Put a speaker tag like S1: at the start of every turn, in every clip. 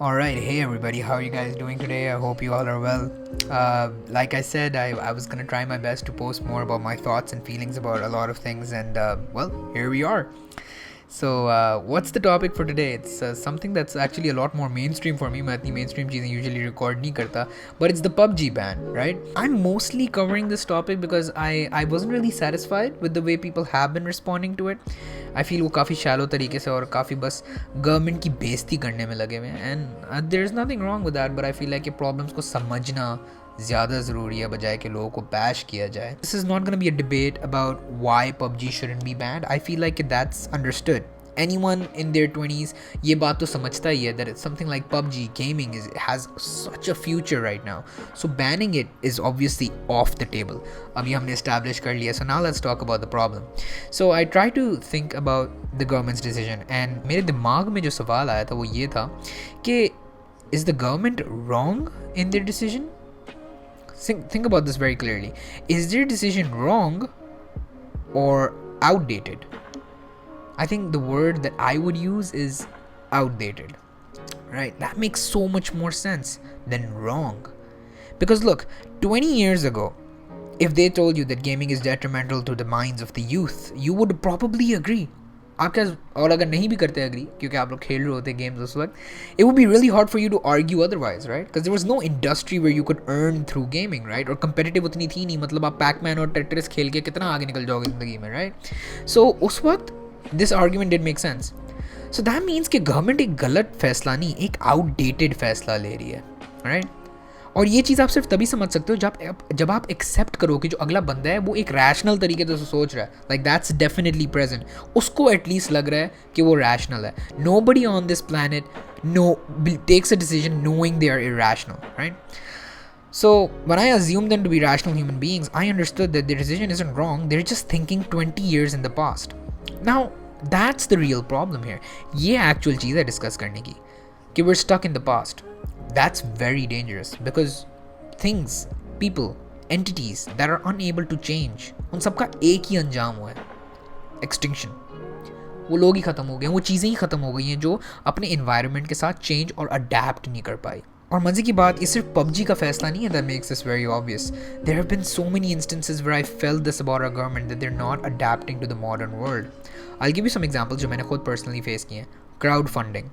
S1: Alright, hey everybody, how are you guys doing today? I hope you all are well. Like I said, I was gonna try my best to post more about my thoughts and feelings about a lot of things, and well, here we are. So, what's the topic for today? It's something that's actually a lot more mainstream for me. मैं इतनी mainstream चीज़ें usually record नहीं करता, but it's the PUBG ban, right? I'm mostly covering this topic because I wasn't really satisfied with the way people have been responding to it. I feel वो काफ़ी shallow तरीके से और काफ़ी बस गवर्नमेंट की बेइज्जती करने में लगे हुए हैं, and there's nothing wrong with that, but I feel like ये problems को समझना ज़्यादा ज़रूरी है बजाय कि लोगों को बैश किया जाए. This is not going to be a debate about why PUBG shouldn't be banned. I feel like that's understood. Anyone in their 20s ये बात तो समझता ही है that it's something like PUBG gaming has such a future right now. So banning it is obviously off the table. अभी हमने establish कर लिया. So now let's talk about the problem. So I try to think about the government's decision, and मेरे दिमाग में जो सवाल आया था वो ये था कि is the government wrong in their decision? Think about this very clearly. Is their decision wrong or outdated? I think the word that I would use is outdated. Right? That makes so much more sense than wrong. Because look, 20 years ago, if they told you that gaming is detrimental to the minds of the youth, you would probably agree. और अगर नहीं भी करते agree क्योंकि आप लोग खेल रहे होते games उस वक्त, it would be really hard for you to argue otherwise, right? Because there was no industry where you could earn through gaming, right? और competitive उतनी थी नहीं, मतलब आप Pac-Man और Tetris खेल के कितना आगे निकल जाओगे ज़िंदगी में, right? So उस वक्त this argument did make sense. So that means कि government एक गलत फैसला नहीं, एक outdated फैसला ले रही है, right? और ये चीज़ आप सिर्फ तभी समझ सकते हो जब आप एक्सेप्ट करो कि जो अगला बंदा है वो एक रैशनल तरीके से सोच रहा है, लाइक दैट्स डेफिनेटली प्रेजेंट. उसको एटलीस्ट लग रहा है कि वो रैशनल है. Nobody on this planet takes a decision knowing they are irrational, right? So when I assumed them to be rational human beings, I understood that their decision isn't wrong. They're just thinking 20 years in the past. Now that's the real problem here. ये actual चीज़ है discuss करने की कि we're stuck in the past. That's very dangerous because things, people, entities that are unable to change, उन सबका एक ही अंजाम हुआ है, extinction. वो लोग ही ख़त्म हो गए, वो चीज़ें ही ख़त्म हो गई हैं जो अपने environment के साथ change और adapt नहीं कर पाई. और मज़े की बात, ये सिर्फ PUBG का फैसला नहीं है that makes this very obvious. There have been so many instances where I felt this about our government, that they're not adapting to the modern world. I'll give you some examples जो मैंने खुद personally face किए हैं. Crowdfunding.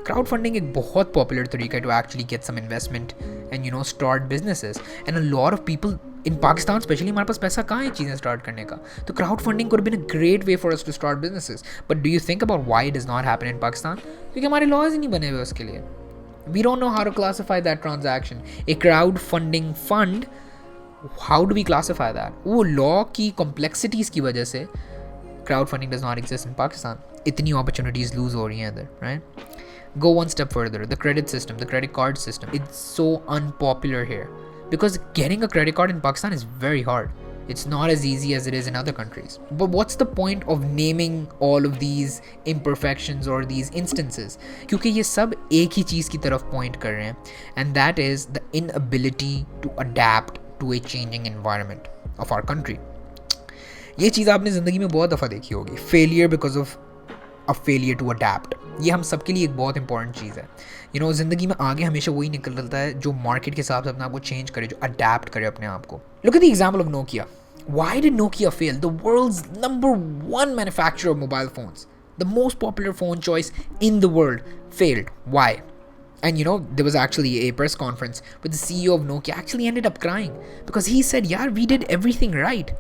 S1: Crowdfunding एक बहुत popular तरीका है to actually get some investment and start businesses, and a lot of people in Pakistan especially, हमारे पास पैसा कहाँ है चीज़ें start करने का. तो crowdfunding could have been a great way for us to start businesses, but do you think about why it does not happen in Pakistan? क्योंकि हमारे laws ही नहीं बने हुए उसके लिए. We don't know how to classify that transaction. A crowdfunding fund, how do we classify that? वो law की complexities की वजह से crowdfunding does not exist in Pakistan. इतनी opportunities lose हो रही हैं इधर, right? Go one step further, the credit system, the credit card system. It's so unpopular here because getting a credit card in Pakistan is very hard. It's not as easy as it is in other countries. But what's the point of naming all of these imperfections or these instances? क्योंकि ये सब एक ही चीज़ की तरफ point कर रहे हैं, and that is the inability to adapt to a changing environment of our country. ये चीज़ आपने ज़िंदगी में बहुत दफ़ा देखी होगी. Failure because of a failure to adapt. ये हम सबके लिए एक बहुत इंपॉर्टेंट चीज़ है. ज़िंदगी में आगे हमेशा वही निकलता है जो मार्केट के हिसाब से अपने आप को चेंज करे, जो अडेप्ट करे अपने आप को. Look at the example of Nokia. Why did Nokia fail? The world's number one manufacturer of mobile phones, the most popular phone choice in the world, failed. Why? And there was actually a press conference with the CEO of Nokia actually ended up crying because he said, yeah, we did everything right,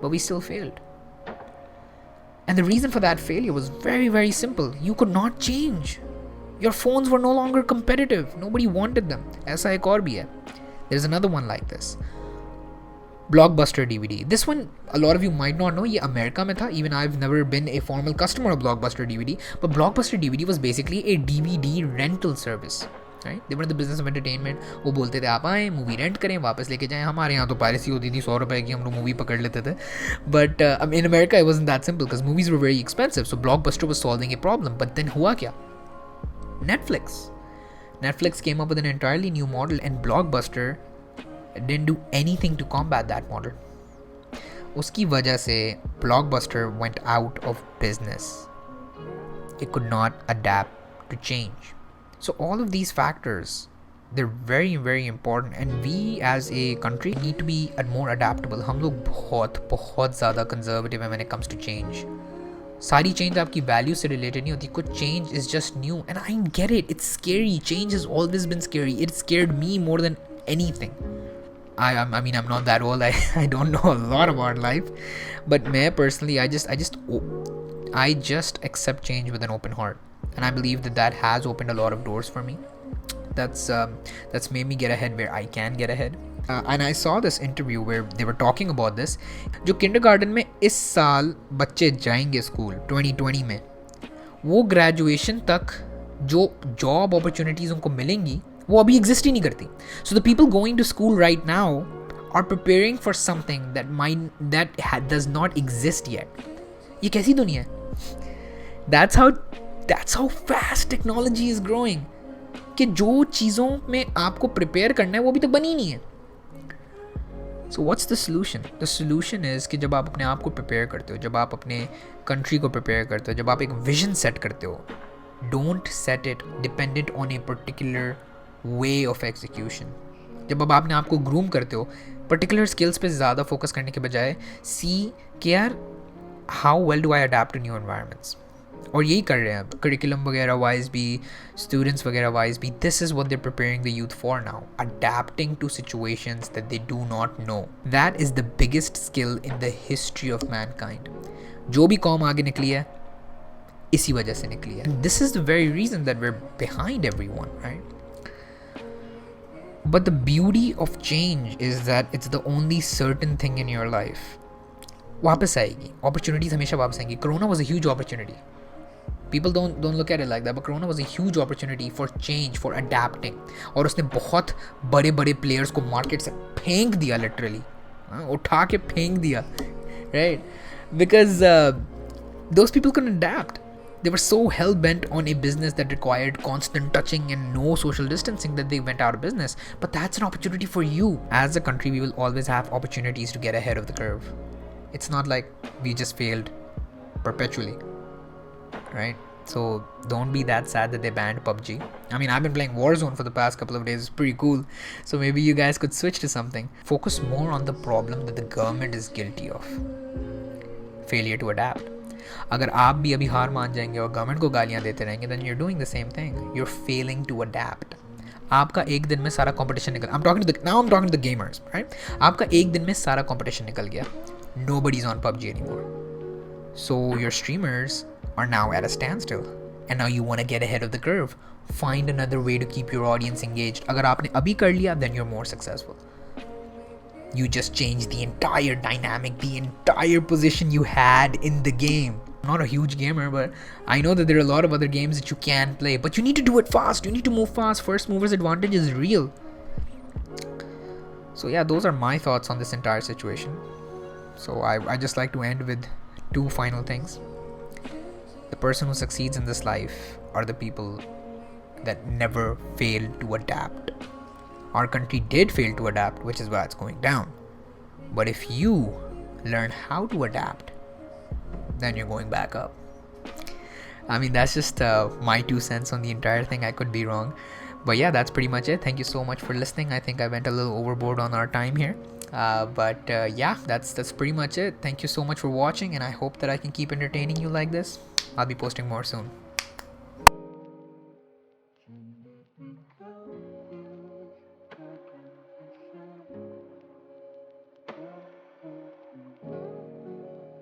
S1: but we still failed. And the reason for that failure was very, very simple. You could not change. Your phones were no longer competitive. Nobody wanted them. ऐसा एक और भी है. There's another one like this. Blockbuster DVD. This one, a lot of you might not know, ये America में था. Even I've never been a formal customer of Blockbuster DVD. But Blockbuster DVD was basically a DVD rental service. Right? They were in the business of entertainment. वो बोलते थे आप आएँ, movie rent करें, वापस लेके जाएँ. हमारे यहाँ तो पायरेसी होती थी, 100 रुपए की हम लोग मूवी पकड़ लेते थे. But in America it wasn't that simple because movies were very expensive. So Blockbuster was solving a problem. But then हुआ क्या? Netflix came up with an entirely new model, and Blockbuster didn't do anything to combat that model. उसकी वजह से Blockbuster went out of business. It could not adapt to change. So all of these factors, they're very very important, and we as a country need to be more adaptable. हम लोग बहुत बहुत ज़्यादा conservative हैं when it comes to change. सारी change आपकी value से related नहीं होती. कुछ change is just new, and I get it. It's scary. Change has always been scary. It scared me more than anything. I mean, I'm not that old. I don't know a lot about life, but me personally, I just accept change with an open heart, and I believe that has opened a lot of doors for me. That's made me get ahead where I can get ahead. And I saw this interview where they were talking about this. जो kindergarten में इस साल बच्चे जाएंगे school 2020 में, वो graduation तक जो job opportunities उनको मिलेंगी वो अभी exist ही नहीं करती. So the people going to school right now are preparing for something that does not exist yet. ये कैसी दुनिया है? That's how fast technology is growing. कि जो चीज़ों में आपको प्रिपेयर करना है वो अभी तक बनी नहीं है. So what's the solution? The solution is कि जब आप अपने आप को प्रिपेयर करते हो, जब आप अपने कंट्री को प्रिपेयर करते हो, जब आप एक विजन सेट करते हो, don't set it dependent on a particular way of execution. जब अब आपने आपको ग्रूम करते हो, पर्टिकुलर स्किल्स पे ज़्यादा फोकस करने के बजाय सी कि यार how well do I adapt to new environments. और यही कर रहे हैं अब करिकुलम वगैरह वाइज भी, स्टूडेंट्स वगैरह वाइज भी. This is what they preparing the youth for now, adapting to situations that they do not know. That is the biggest skill in the history of mankind. जो भी कौम आगे निकली है इसी वजह से निकली है. This is the very reason that we are behind everyone, right? But the beauty of change is that it's the only certain thing in your life. वापस आएगी, opportunities हमेशा वापस आएंगी. Corona was a huge opportunity. People don't look at it like that, but Corona was a huge opportunity for change, for adapting. और उसने बहुत बड़े बड़े players को market से फेंक दिया, literally. उठा के फेंक दिया, right? Because those people couldn't adapt. They were so hell-bent on a business that required constant touching and no social distancing that they went out of business. But that's an opportunity for you. As a country, we will always have opportunities to get ahead of the curve. It's not like we just failed perpetually, right? So don't be that sad that they banned PUBG. I mean, I've been playing Warzone for the past couple of days. It's pretty cool. So maybe you guys could switch to something. Focus more on the problem that the government is guilty of. Failure to adapt. अगर आप भी अभी हार मान जाएंगे और government को गालियाँ देते रहेंगे, then you're doing the same thing. You're failing to adapt. आपका एक दिन में सारा कंपटीशन निकल, now I'm talking to the gamers, right? आपका एक दिन में सारा कंपटीशन निकल गया. Nobody's on PUBG anymore. So your streamers are now at a standstill. And now you want to get ahead of the curve. Find another way to keep your audience engaged. अगर आपने अभी कर लिया, then you're more successful. You just changed the entire dynamic, the entire position you had in the game. I'm not a huge gamer, but I know that there are a lot of other games that you can play, but you need to do it fast. You need to move fast. First mover's advantage is real. So yeah, those are my thoughts on this entire situation. So I just like to end with two final things. The person who succeeds in this life are the people that never fail to adapt. Our country did fail to adapt, which is why it's going down. But if you learn how to adapt, then you're going back up. I mean, that's just my 2 cents on the entire thing. I could be wrong. But yeah, that's pretty much it. Thank you so much for listening. I think I went a little overboard on our time here. But yeah, that's pretty much it. Thank you so much for watching, and I hope that I can keep entertaining you like this. I'll be posting more soon.